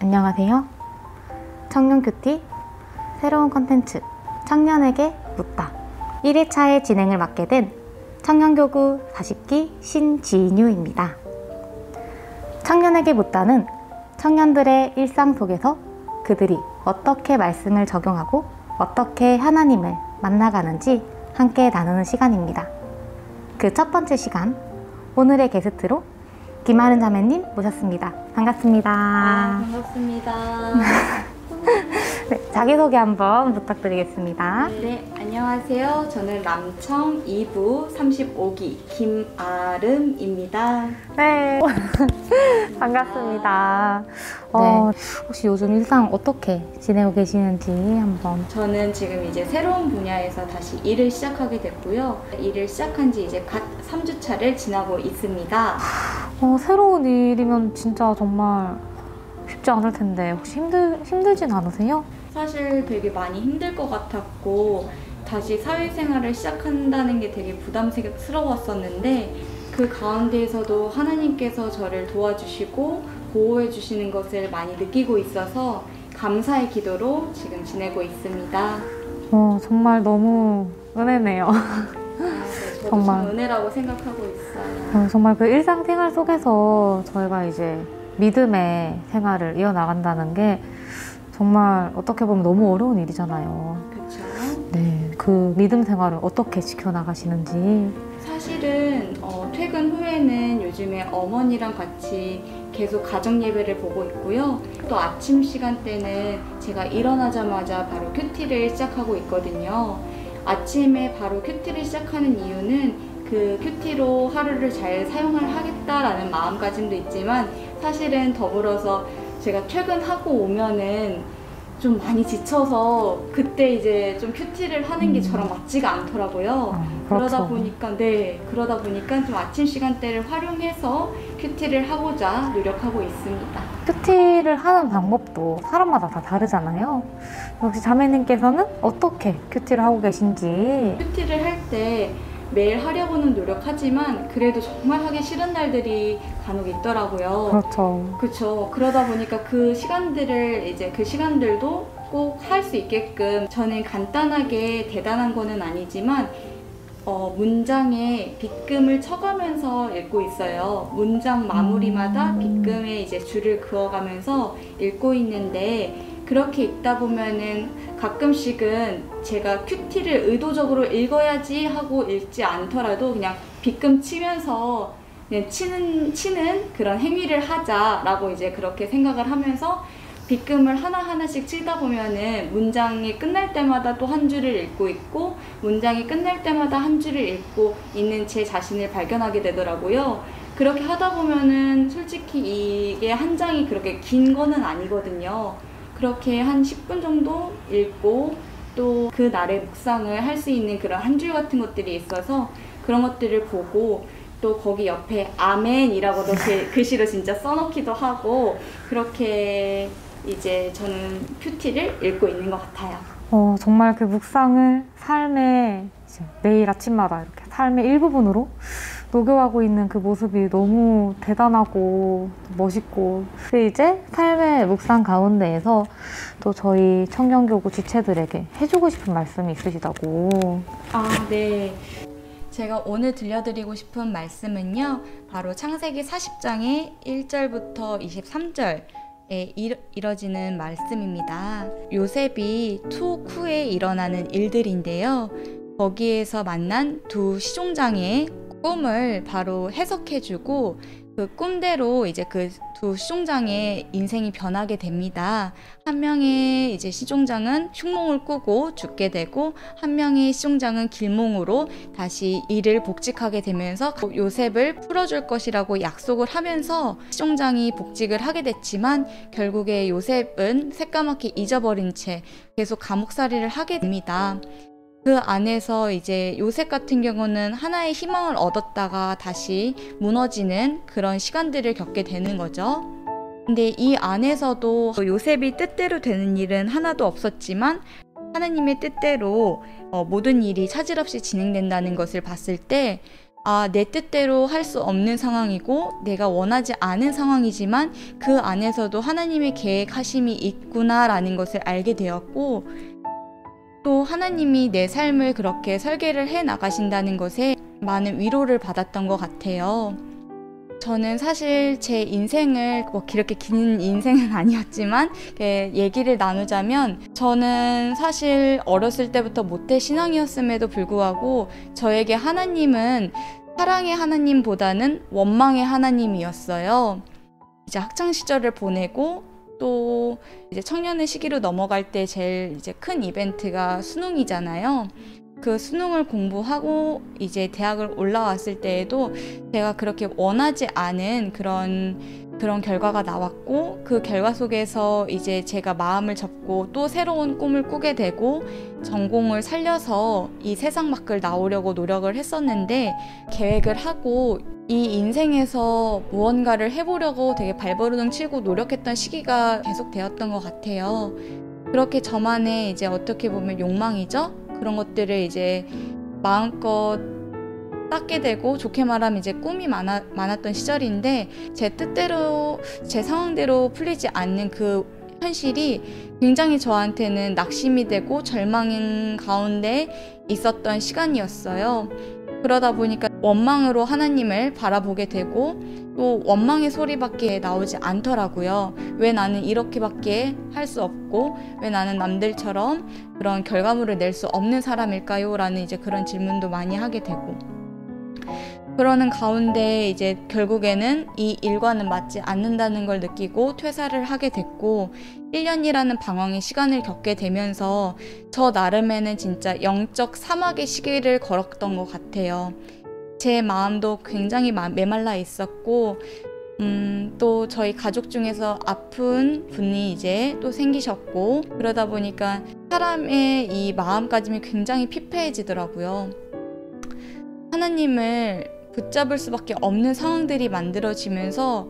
안녕하세요. 청년 큐티 새로운 컨텐츠 청년에게 묻다 1회차의 진행을 맡게 된 청년교구 40기 신지뉴입니다. 청년에게 묻다는 청년들의 일상 속에서 그들이 어떻게 말씀을 적용하고 어떻게 하나님을 만나가는지 함께 나누는 시간입니다. 그 첫 번째 시간, 오늘의 게스트로 김아른 자매님 모셨습니다. 반갑습니다. 반갑습니다. 네, 자기소개 한번 부탁드리겠습니다. 네, 안녕하세요. 저는 남청 2부 35기 김아름입니다. 네, 반갑습니다. 혹시 요즘 일상 어떻게 지내고 계시는지 한번. 저는 지금 이제 새로운 분야에서 다시 일을 시작하게 됐고요. 일을 시작한 지 이제 갓 3주차를 지나고 있습니다. 새로운 일이면 진짜 정말 쉽지 않을 텐데 혹시 힘들진 않으세요? 사실 되게 많이 힘들 것 같았고 다시 사회생활을 시작한다는 게 되게 부담스러웠었는데 그 가운데에서도 하나님께서 저를 도와주시고 보호해 주시는 것을 많이 느끼고 있어서 감사의 기도로 지금 지내고 있습니다. 정말 너무 은혜네요. 네, 저도 정말. 좀 은혜라고 생각하고 있어요. 정말 그 일상생활 속에서 저희가 이제 믿음의 생활을 이어나간다는 게 정말 어떻게 보면 너무 어려운 일이잖아요. 그렇죠. 네, 그 믿음 생활을 어떻게 지켜나가시는지. 사실은 퇴근 후에는 요즘에 어머니랑 같이 계속 가정 예배를 보고 있고요. 또 아침 시간대는 제가 일어나자마자 바로 큐티를 시작하고 있거든요. 아침에 바로 큐티를 시작하는 이유는 그 큐티로 하루를 잘 사용을 하겠다라는 마음가짐도 있지만 사실은 더불어서 제가 퇴근하고 오면은 좀 많이 지쳐서 그때 이제 좀 큐티를 하는 게 저랑 맞지가 않더라고요. 그렇죠. 그러다 보니까 좀 아침 시간대를 활용해서 큐티를 하고자 노력하고 있습니다. 큐티를 하는 방법도 사람마다 다 다르잖아요. 역시 자매님께서는 어떻게 큐티를 하고 계신지. 큐티를 할 때 매일 하려고는 노력하지만 그래도 정말 하기 싫은 날들이 간혹 있더라고요. 그렇죠. 그렇죠. 그러다 보니까 그 시간들도 꼭 할 수 있게끔 저는 간단하게 대단한 거는 아니지만 문장에 빗금을 쳐가면서 읽고 있어요. 문장 마무리마다 빗금에 이제 줄을 그어가면서 읽고 있는데 그렇게 읽다 보면은 가끔씩은 제가 큐티를 의도적으로 읽어야지 하고 읽지 않더라도 그냥 빗금 치면서 그냥 치는 그런 행위를 하자라고 이제 그렇게 생각을 하면서 빗금을 하나하나씩 치다 보면은 문장이 끝날 때마다 또 한 줄을 읽고 있고 문장이 끝날 때마다 한 줄을 읽고 있는 제 자신을 발견하게 되더라고요. 그렇게 하다 보면은 솔직히 이게 한 장이 그렇게 긴 거는 아니거든요. 그렇게 한 10분 정도 읽고 또 그 날의 묵상을 할 수 있는 그런 한 줄 같은 것들이 있어서 그런 것들을 보고 또 거기 옆에 아멘이라고도 글씨로 진짜 써놓기도 하고 그렇게 이제 저는 큐티를 읽고 있는 것 같아요. 정말 그 묵상을 삶의 이제 매일 아침마다 이렇게 삶의 일부분으로 녹여가고 있는 그 모습이 너무 대단하고 멋있고, 근데 이제 삶의 묵상 가운데에서 또 저희 청년교구 지체들에게 해주고 싶은 말씀이 있으시다고. 네. 제가 오늘 들려드리고 싶은 말씀은요, 바로 창세기 40장의 1절부터 23절에 이뤄지는 말씀입니다. 요셉이 투옥 후에 일어나는 일들인데요. 거기에서 만난 두 시종장의 꿈을 바로 해석해주고 그 꿈대로 이제 그 두 시종장의 인생이 변하게 됩니다. 한 명의 이제 시종장은 흉몽을 꾸고 죽게 되고 한 명의 시종장은 길몽으로 다시 이를 복직하게 되면서 요셉을 풀어줄 것이라고 약속을 하면서 시종장이 복직을 하게 됐지만 결국에 요셉은 새까맣게 잊어버린 채 계속 감옥살이를 하게 됩니다. 그 안에서 이제 요셉 같은 경우는 하나의 희망을 얻었다가 다시 무너지는 그런 시간들을 겪게 되는 거죠. 근데 이 안에서도 요셉이 뜻대로 되는 일은 하나도 없었지만 하나님의 뜻대로 모든 일이 차질 없이 진행된다는 것을 봤을 때 내 뜻대로 할 수 없는 상황이고 내가 원하지 않은 상황이지만 그 안에서도 하나님의 계획하심이 있구나라는 것을 알게 되었고, 또 하나님이 내 삶을 그렇게 설계를 해 나가신다는 것에 많은 위로를 받았던 것 같아요. 저는 사실 제 인생을 그렇게 긴 인생은 아니었지만 얘기를 나누자면, 저는 사실 어렸을 때부터 모태 신앙이었음에도 불구하고 저에게 하나님은 사랑의 하나님보다는 원망의 하나님이었어요. 이제 학창 시절을 보내고 또 이제 청년의 시기로 넘어갈 때 제일 이제 큰 이벤트가 수능이잖아요. 그 수능을 공부하고 이제 대학을 올라왔을 때에도 제가 그렇게 원하지 않은 그런 결과가 나왔고, 그 결과 속에서 이제 제가 마음을 접고 또 새로운 꿈을 꾸게 되고 전공을 살려서 이 세상 밖을 나오려고 노력을 했었는데, 계획을 하고 이 인생에서 무언가를 해보려고 되게 발버둥 치고 노력했던 시기가 계속 되었던 것 같아요. 그렇게 저만의 이제 어떻게 보면 욕망이죠? 그런 것들을 이제 마음껏 쌓게 되고, 좋게 말하면 이제 꿈이 많았던 시절인데, 제 뜻대로 제 상황대로 풀리지 않는 그 현실이 굉장히 저한테는 낙심이 되고 절망인 가운데 있었던 시간이었어요. 그러다 보니까 원망으로 하나님을 바라보게 되고, 또 원망의 소리밖에 나오지 않더라고요. 왜 나는 이렇게밖에 할 수 없고 왜 나는 남들처럼 그런 결과물을 낼 수 없는 사람일까요? 라는 이제 그런 질문도 많이 하게 되고, 그러는 가운데 이제 결국에는 이 일과는 맞지 않는다는 걸 느끼고 퇴사를 하게 됐고, 1년이라는 방황의 시간을 겪게 되면서 저 나름에는 진짜 영적 사막의 시기를 걸었던 것 같아요. 제 마음도 굉장히 메말라 있었고, 또 저희 가족 중에서 아픈 분이 이제 또 생기셨고, 그러다 보니까 사람의 이 마음가짐이 굉장히 피폐해지더라고요. 하나님을 붙잡을 수밖에 없는 상황들이 만들어지면서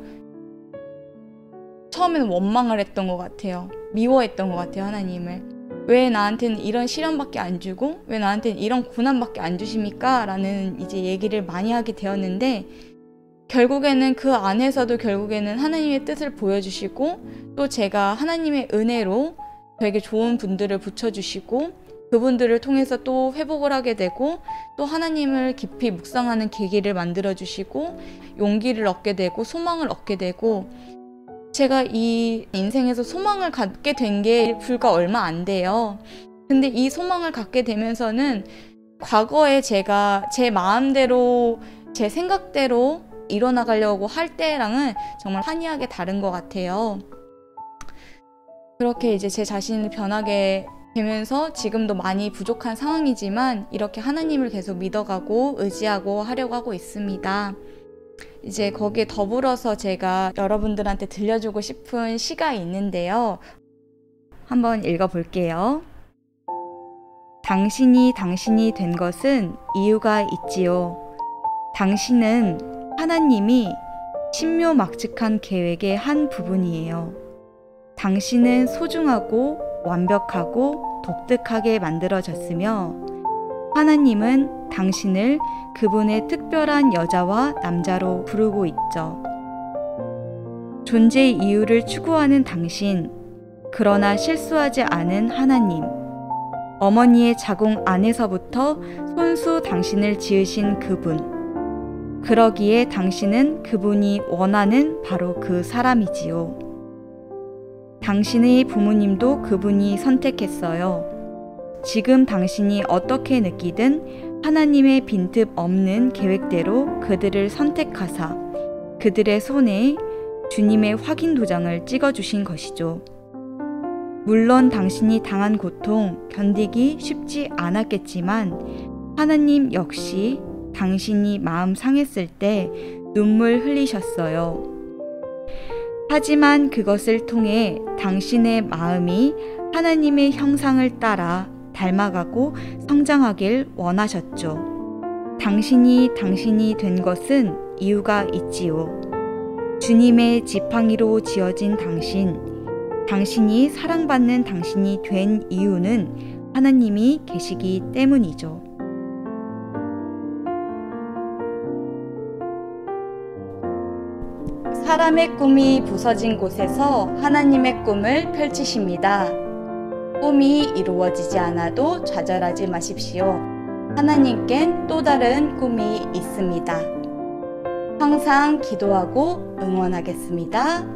처음에는 원망을 했던 것 같아요. 미워했던 것 같아요, 하나님을. 왜 나한테는 이런 시련밖에 안 주고 왜 나한테는 이런 고난밖에 안 주십니까? 라는 이제 얘기를 많이 하게 되었는데, 결국에는 그 안에서도 결국에는 하나님의 뜻을 보여주시고, 또 제가 하나님의 은혜로 저에게 좋은 분들을 붙여주시고, 그분들을 통해서 또 회복을 하게 되고, 또 하나님을 깊이 묵상하는 계기를 만들어주시고, 용기를 얻게 되고 소망을 얻게 되고, 제가 이 인생에서 소망을 갖게 된 게 불과 얼마 안 돼요. 근데 이 소망을 갖게 되면서는 과거에 제가 제 마음대로 제 생각대로 이뤄나가려고 할 때랑은 정말 환희하게 다른 것 같아요. 그렇게 이제 제 자신을 변하게 되면서 지금도 많이 부족한 상황이지만 이렇게 하나님을 계속 믿어가고 의지하고 하려고 하고 있습니다. 이제 거기에 더불어서 제가 여러분들한테 들려주고 싶은 시가 있는데요. 한번 읽어볼게요. 당신이 된 것은 이유가 있지요. 당신은 하나님이 신묘막측한 계획의 한 부분이에요. 당신은 소중하고 완벽하고 독특하게 만들어졌으며, 하나님은 당신을 그분의 특별한 여자와 남자로 부르고 있죠. 존재의 이유를 추구하는 당신, 그러나 실수하지 않은 하나님, 어머니의 자궁 안에서부터 손수 당신을 지으신 그분, 그러기에 당신은 그분이 원하는 바로 그 사람이지요. 당신의 부모님도 그분이 선택했어요. 지금 당신이 어떻게 느끼든 하나님의 빈틈 없는 계획대로 그들을 선택하사 그들의 손에 주님의 확인 도장을 찍어주신 것이죠. 물론 당신이 당한 고통 견디기 쉽지 않았겠지만, 하나님 역시 당신이 마음 상했을 때 눈물 흘리셨어요. 하지만 그것을 통해 당신의 마음이 하나님의 형상을 따라 닮아가고 성장하길 원하셨죠. 당신이 된 것은 이유가 있지요. 주님의 지팡이로 지어진 당신이 사랑받는 당신이 된 이유는 하나님이 계시기 때문이죠. 사람의 꿈이 부서진 곳에서 하나님의 꿈을 펼치십니다. 꿈이 이루어지지 않아도 좌절하지 마십시오. 하나님께는 또 다른 꿈이 있습니다. 항상 기도하고 응원하겠습니다.